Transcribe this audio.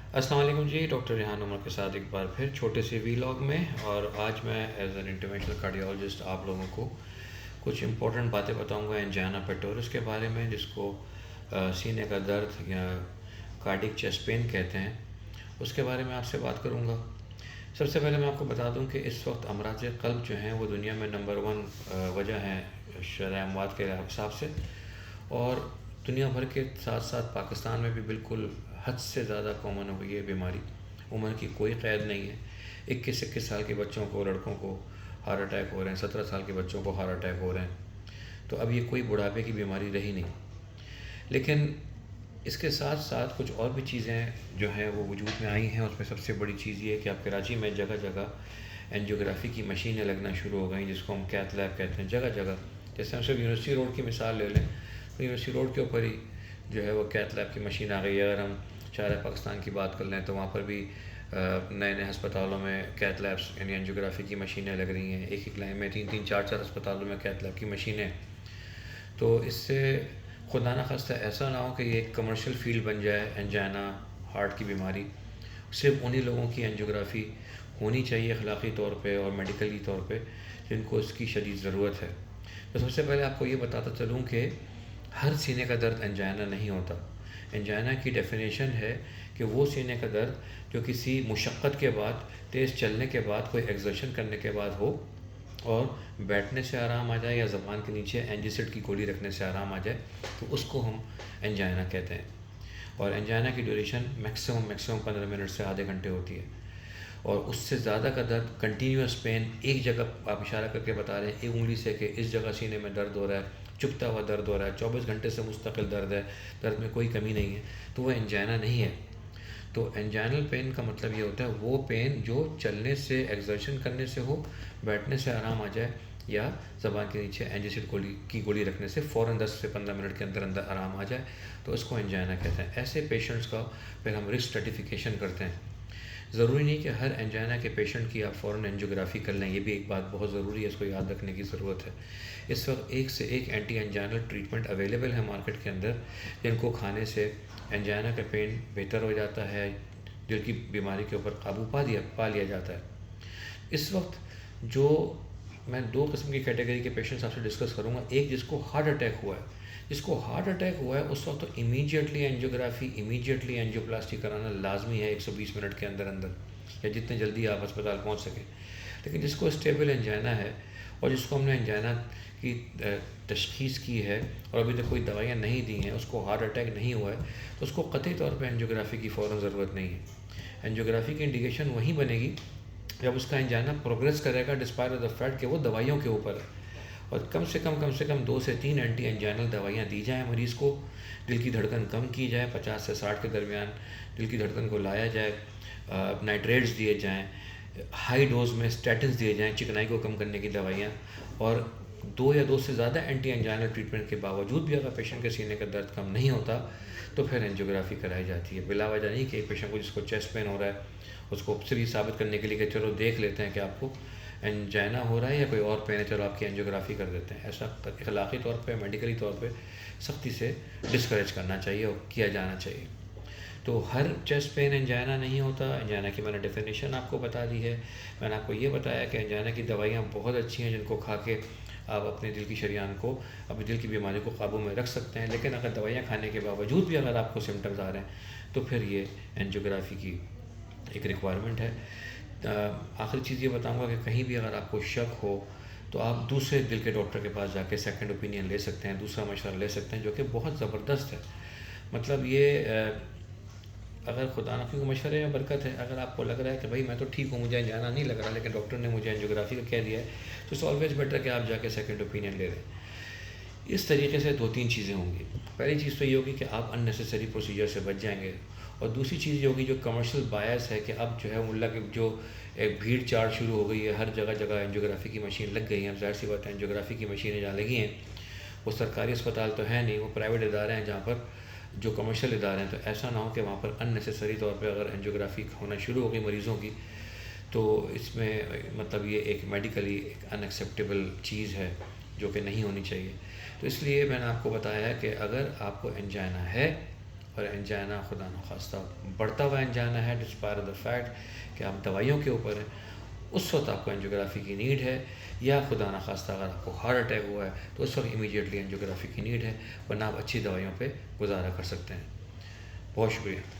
السلام علیکم جی، ڈاکٹر ریحان عمر کے ساتھ ایک بار پھر چھوٹے سے ویلاگ میں. اور آج میں ایز این انٹرونشنل کارڈیالوجسٹ آپ لوگوں کو کچھ امپورٹنٹ باتیں بتاؤں گا انجائنا پیکٹورس کے بارے میں، جس کو سینے کا درد یا کارڈک چیسٹ پین کہتے ہیں. اس کے بارے میں آپ سے بات کروں گا. سب سے پہلے میں آپ کو بتا دوں کہ اس وقت امراض قلب جو ہیں وہ دنیا میں نمبر 1 وجہ ہیں شرح اموات کے حساب سے، اور دنیا بھر کے ساتھ ساتھ پاکستان میں بھی بالکل حد سے زیادہ کامن ہو گئی ہے بیماری. عمر کی کوئی قید نہیں ہے. 21 سال کے بچوں کو، لڑکوں کو ہارٹ اٹیک ہو رہے ہیں، 17 سال کے بچوں کو ہارٹ اٹیک ہو رہے ہیں. تو اب یہ کوئی بڑھاپے کی بیماری رہی نہیں. لیکن اس کے ساتھ ساتھ کچھ اور بھی چیزیں جو ہیں وہ وجود میں آئی ہیں. اس میں سب سے بڑی چیز یہ ہے کہ اب کراچی میں جگہ جگہ اینجیوگرافی کی مشینیں لگنا شروع ہو گئیں، جس کو ہم کیتھ لیب کہتے ہیں. جگہ جگہ جیسے ہم صرف یونیورسٹی روڈ کی مثال لے لیں تو یونیورسٹی روڈ کے اوپر ہی جو ہے وہ کیتھ لیب کی مشین آ گئی ہے. اگر ہم شارع پاکستان کی بات کر لیں تو وہاں پر بھی نئے نئے ہسپتالوں میں کیتھ لیبس یعنی اینجیوگرافی کی مشینیں لگ رہی ہیں. ایک لائن میں 3 4 ہسپتالوں میں کیتھ لیب کی مشینیں. تو اس سے خدا نہ خواستہ ایسا نہ ہو کہ یہ ایک کمرشل فیلڈ بن جائے انجائنا ہارٹ کی بیماری. صرف انہی لوگوں کی اینجیوگرافی ہونی چاہیے اخلاقی طور پہ اور میڈیکلی طور پہ جن کو اس کی شدید ضرورت ہے. تو سب سے پہلے آپ کو یہ بتاتا چلوں کہ ہر سینے کا درد انجائنا نہیں ہوتا. انجائنا کی ڈیفینیشن ہے کہ وہ سینے کا درد جو کسی مشقت کے بعد، تیز چلنے کے بعد، کوئی ایگزرشن کرنے کے بعد ہو اور بیٹھنے سے آرام آ جائے یا زبان کے نیچے اینجیسڈ کی گولی رکھنے سے آرام آ جائے، تو اس کو ہم انجائنا کہتے ہیں. اور انجائنا کی ڈیوریشن میکسیمم 15 منٹ سے آدھے گھنٹے ہوتی ہے. اور اس سے زیادہ کا درد، کنٹینیوس پین، ایک جگہ آپ اشارہ کر کے بتا رہے ہیں ایک انگلی سے کہ اس جگہ سینے میں درد ہو رہا ہے، چپتا ہوا درد ہو رہا ہے، 24 گھنٹے سے مستقل درد ہے، درد میں کوئی کمی نہیں ہے، تو وہ انجائنا نہیں ہے. تو انجائنل پین کا مطلب یہ ہوتا ہے وہ پین جو چلنے سے، ایگزرشن کرنے سے ہو، بیٹھنے سے آرام آ جائے یا زبان کے نیچے اینجیسڈ کی گولی رکھنے سے فوراً 10 سے 15 منٹ کے اندر اندر آرام آ جائے، تو اس کو انجائنا کہتے ہیں. ایسے پیشنٹس کا پھر ہم رسک اسٹریٹیفیکیشن کرتے ہیں. ضروری نہیں کہ ہر انجائنا کے پیشنٹ کی آپ فوراً اینجیوگرافی کر لیں. یہ بھی ایک بات بہت ضروری ہے، اس کو یاد رکھنے کی ضرورت ہے. اس وقت ایک سے ایک اینٹی انجائنل ٹریٹمنٹ اویلیبل ہے مارکیٹ کے اندر، جن کو کھانے سے انجائنا کا پین بہتر ہو جاتا ہے، دل کی بیماری کے اوپر قابو پا لیا جاتا ہے. اس وقت جو میں 2 قسم کی کیٹیگری کے پیشنٹس آپ سے ڈسکس کروں گا. ایک جس کو ہارٹ اٹیک ہوا ہے. جس کو ہارٹ اٹیک ہوا ہے اس وقت تو امیجیٹلی اینجیوگرافی، امیجیٹلی اینجیوپلاسٹی کرانا لازمی ہے 120 منٹ کے اندر اندر، یا جتنے جلدی آپ اسپتال پہنچ سکیں. لیکن جس کو اسٹیبل انجائنا ہے اور جس کو ہم نے انجائنا کی تشخیص کی ہے اور ابھی تک کوئی دوائیاں نہیں دی ہیں، اس کو ہارٹ اٹیک نہیں ہوا ہے، تو اس کو قطعی طور پہ اینجیوگرافی کی فوراً ضرورت نہیں ہے. اینجیوگرافی کی انڈیکیشن وہیں بنے گی جب اس کا انجائنا پروگریس کرے گا ڈسپائٹ آف دا فیکٹ کہ وہ دوائیوں کے اوپر ہے. اور کم سے کم 2 سے 3 اینٹی انجائنل دوائیاں دی جائیں مریض کو. دل کی دھڑکن کم کی جائے، 50 سے 60 کے درمیان دل کی دھڑکن کو لایا جائے، نائٹریٹس دیے جائیں، ہائی ڈوز میں اسٹیٹنس دیے جائیں چکنائی کو کم کرنے کی دوائیاں. اور 2 یا 2 سے زیادہ اینٹی انجائنل ٹریٹمنٹ کے باوجود بھی اگر پیشنٹ کے سینے کا درد کم نہیں ہوتا تو پھر اینجیوگرافی کرائی جاتی ہے. بلا وجہ نہیں کہ ایک پیشنٹ کو جس کو چیسٹ پین ہو رہا ہے اس کو صرف یہ ثابت کرنے کے لیے کہ چلو دیکھ لیتے ہیں کہ آپ کو انجائنا ہو رہا ہے یا کوئی اور پین ہے، چلو آپ کی اینجیوگرافی کر دیتے ہیں. ایسا اخلاقی طور پہ، میڈیکلی طور پہ سختی سے ڈسکریج کرنا چاہیے اور کیا جانا چاہیے. تو ہر چیسٹ پین انجائنا نہیں ہوتا. انجائنا کی میں نے ڈیفینیشن آپ کو بتا دی ہے. میں نے آپ کو یہ بتایا کہ انجائنا کی دوائیاں بہت اچھی ہیں جن کو کھا کے آپ اپنے دل کی شریان کو، اپنی دل کی بیماری کو قابو میں رکھ سکتے ہیں. لیکن اگر دوائیاں کھانے کے باوجود بھی اگر آپ کو سمٹمز آ رہے ہیں تو پھر یہ اینجیوگرافی کی ایک ریکوائرمنٹ ہے. آخری چیز یہ بتاؤں گا کہ کہیں بھی اگر آپ کو شک ہو تو آپ دوسرے دل کے ڈاکٹر کے پاس جا کے سیکنڈ اوپینین لے سکتے ہیں، دوسرا مشورہ لے سکتے ہیں، جو کہ بہت زبردست ہے. مطلب یہ اگر خدا نہ کیونکہ مشورے میں برکت ہے. اگر آپ کو لگ رہا ہے کہ بھائی میں تو ٹھیک ہوں، مجھے جانا نہیں لگ رہا، لیکن ڈاکٹر نے مجھے اینجیوگرافی کا کہہ دیا ہے، تو اٹس آلویز بیٹر کہ آپ جا کے سیکنڈ اوپینین لے لیں. اس طریقے سے 2 3 چیزیں ہوں گی. پہلی چیز تو یہ ہوگی کہ آپ ان نیسیسری پروسیجر سے بچ جائیں گے. اور دوسری چیز یہ ہوگی جو کمرشل بایس ہے کہ اب جو ہے ملا کہ جو ایک بھیڑ چاڑ شروع ہو گئی ہے، ہر جگہ جگہ اینجیوگرافی کی مشین لگ گئی ہیں. اب ظاہر سی بات ہے اینجیوگرافی کی مشینیں جہاں لگی ہیں وہ سرکاری اسپتال تو ہے نہیں، وہ پرائیویٹ ادارے ہیں جہاں پر جو کمرشل ادارے ہیں. تو ایسا نہ ہو کہ وہاں پر ان نیسیسری طور پہ اگر اینجیوگرافی ہونا شروع ہو گئی مریضوں کی تو اس میں مطلب یہ ایک میڈیکلی ایک ان ایکسیپٹیبل چیز ہے جو کہ نہیں ہونی چاہیے. تو اس لیے میں نے آپ کو بتایا ہے کہ اگر آپ کو انجائنا ہے اور انجائنا خدا نخواستہ بڑھتا ہوا انجائنا ہے ڈسپائر دا فیکٹ کہ آپ دوائیوں کے اوپر ہیں، اس وقت آپ کو انجیوگرافی کی نیڈ ہے، یا خدا نخواستہ اگر آپ کو ہارٹ اٹیک ہوا ہے تو اس وقت امیڈیٹلی انجیوگرافی کی نیڈ ہے، ورنہ آپ اچھی دوائیوں پہ گزارا کر سکتے ہیں۔ بہت شکریہ۔